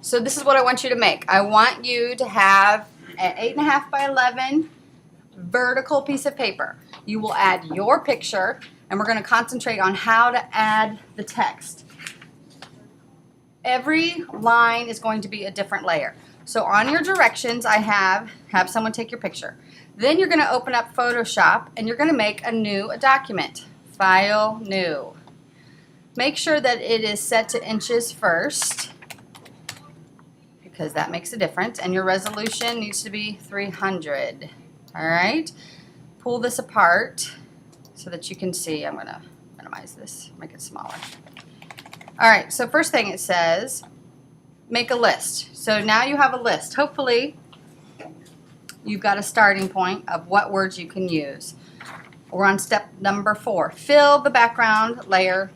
So this is what I want you to make. I want you to have an 8.5 by 11 vertical piece of paper. You will add your picture, and we're going to concentrate on how to add the text. Every line is going to be a different layer. So on your directions, I have someone take your picture. Then you're going to open up Photoshop, and you're going to make a new document. File, new. Make sure that it is set to inches first, because that makes a difference, and your resolution needs to be 300. All right, pull this apart so that you can see. I'm going to minimize this, make it smaller. All right, so first thing it says, make a list. So now you have a list. Hopefully you've got a starting point of what words you can use. We're on step number 4. Fill the background layer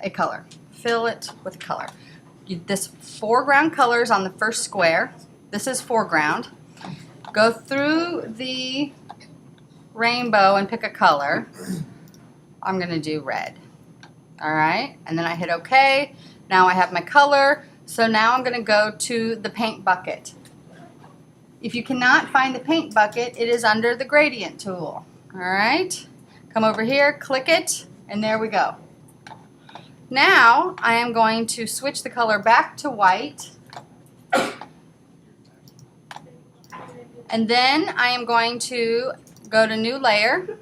a color. Fill it with a color. This foreground color is on the first square. This is foreground. Go through the rainbow and pick a color. I'm going to do red. All right, and then I hit OK. Now I have my color. So now I'm going to go to the paint bucket. If you cannot find the paint bucket, it is under the gradient tool. All right, come over here, click it, and there we go. Now I am going to switch the color back to white, and then I am going to go to new layer,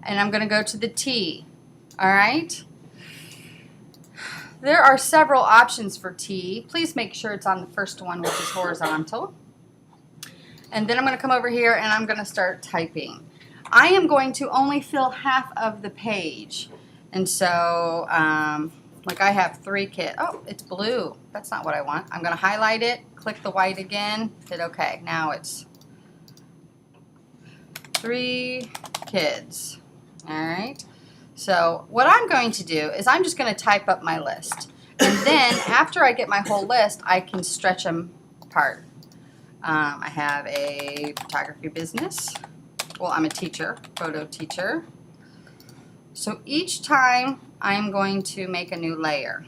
and I'm going to go to the T. All right, there are several options for T. Please make sure it's on the first one, which is horizontal. And then I'm going to come over here and I'm going to start typing. I am going to only fill half of the page. And so, like I have 3 kids. Oh, it's blue. That's not what I want. I'm going to highlight it, click the white again, hit OK. Now it's 3 kids. All right. So what I'm going to do is I'm just going to type up my list. And then after I get my whole list, I can stretch them apart. I have a photography business. Well, I'm a teacher, photo teacher. So each time I'm going to make a new layer.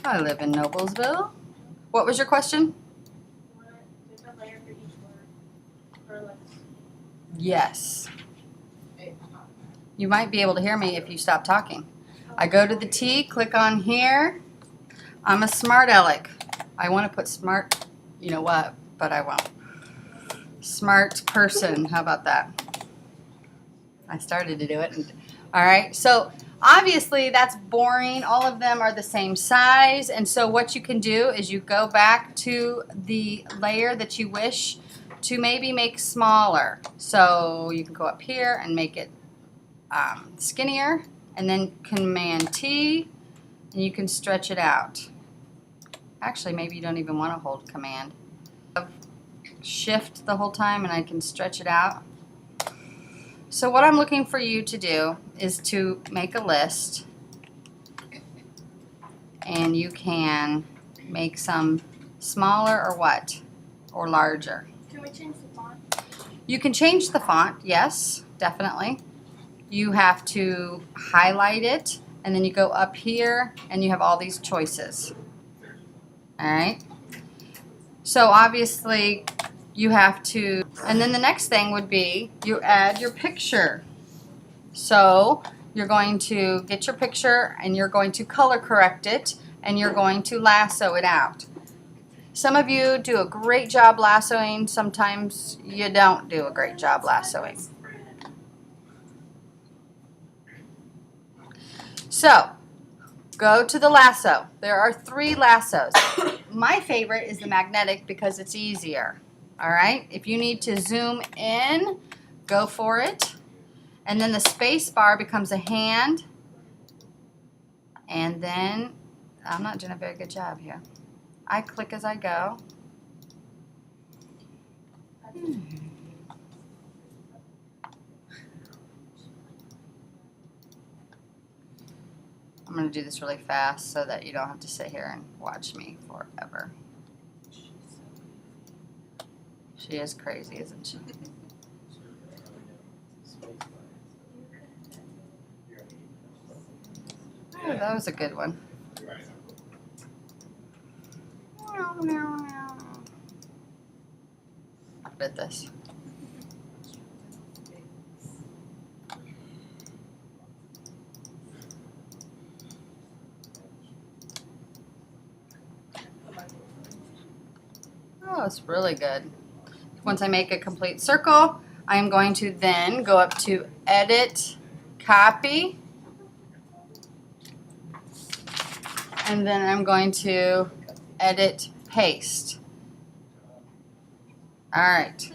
I live in Noblesville. What was your question? Different layer for each word. Yes. You might be able to hear me if you stop talking. I go to the T, click on here. I'm a smart aleck. I want to put smart, you know what, but I won't. Smart person, how about that? I started to do it. All right, so obviously that's boring. All of them are the same size, and so what you can do is you go back to the layer that you wish to maybe make smaller. So you can go up here and make it skinnier, and then Command T, and you can stretch it out. Actually, maybe you don't even want to hold Command. Shift the whole time, and I can stretch it out. So what I'm looking for you to do is to make a list, and you can make some smaller or what, or larger. Can we change the font? You can change the font, yes, definitely. You have to highlight it, and then you go up here, and you have all these choices. All right? So obviously, you have to, and then the next thing would be you add your picture. So you're going to get your picture, and you're going to color correct it, and you're going to lasso it out. Some of you do a great job lassoing. Sometimes you don't do a great job lassoing. So, go to the lasso. There are 3 lassos. My favorite is the magnetic because it's easier. All right? If you need to zoom in, go for it. And then the space bar becomes a hand. And then, I'm not doing a very good job here. I click as I go. I'm going to do this really fast so that you don't have to sit here and watch me forever. She is crazy, isn't she? Oh, that was a good one. At this. Oh, it's really good. Once I make a complete circle, I am going to then go up to Edit, Copy, and then I'm going to Edit, Paste. All right.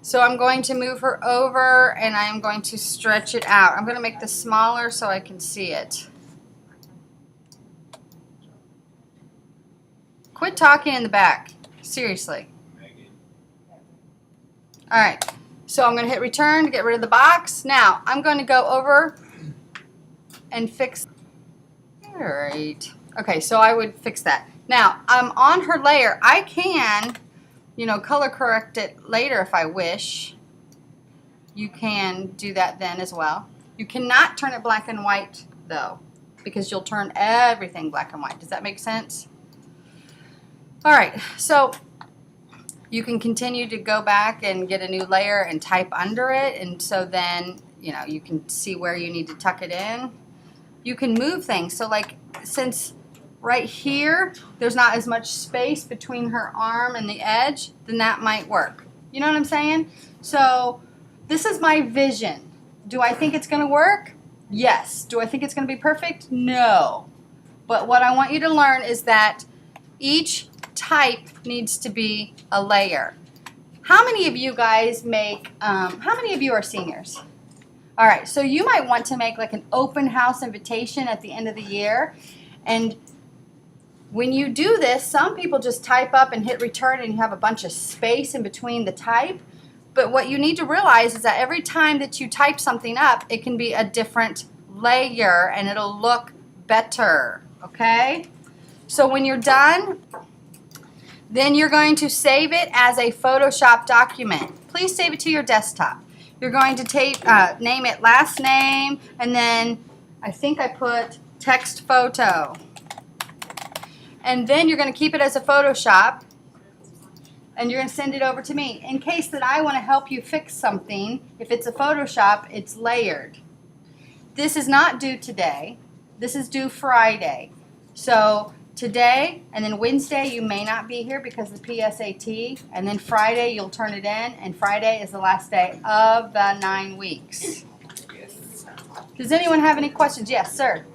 So I'm going to move her over and I'm going to stretch it out. I'm going to make this smaller so I can see it. Quit talking in the back. Seriously. All right. So I'm going to hit return to get rid of the box. Now I'm going to go over and fix. All right. Okay, so I would fix that. Now I'm on her layer. I can, you know, color correct it later if I wish. You can do that then as well. You cannot turn it black and white though, because you'll turn everything black and white. Does that make sense? All right, so you can continue to go back and get a new layer and type under it, and so then, you know, you can see where you need to tuck it in. You can move things. So like, since right here there's not as much space between her arm and the edge, then that might work. You know what I'm saying? So this is my vision. Do I think it's going to work? Yes. Do I think it's going to be perfect? No. But what I want you to learn is that each type needs to be a layer. How many of you guys make, how many of you are seniors? All right, so you might want to make like an open house invitation at the end of the year. And when you do this, some people just type up and hit return and you have a bunch of space in between the type. But what you need to realize is that every time that you type something up, it can be a different layer and it'll look better, okay? So when you're done, then you're going to save it as a Photoshop document. Please save it to your desktop. You're going to name it last name, and then I think I put text photo. And then you're going to keep it as a Photoshop, and you're going to send it over to me. In case that I want to help you fix something, if it's a Photoshop, it's layered. This is not due today. This is due Friday. So today and then Wednesday you may not be here because of the PSAT, and then Friday you'll turn it in, and Friday is the last day of the 9 weeks. Does anyone have any questions? Yes, sir.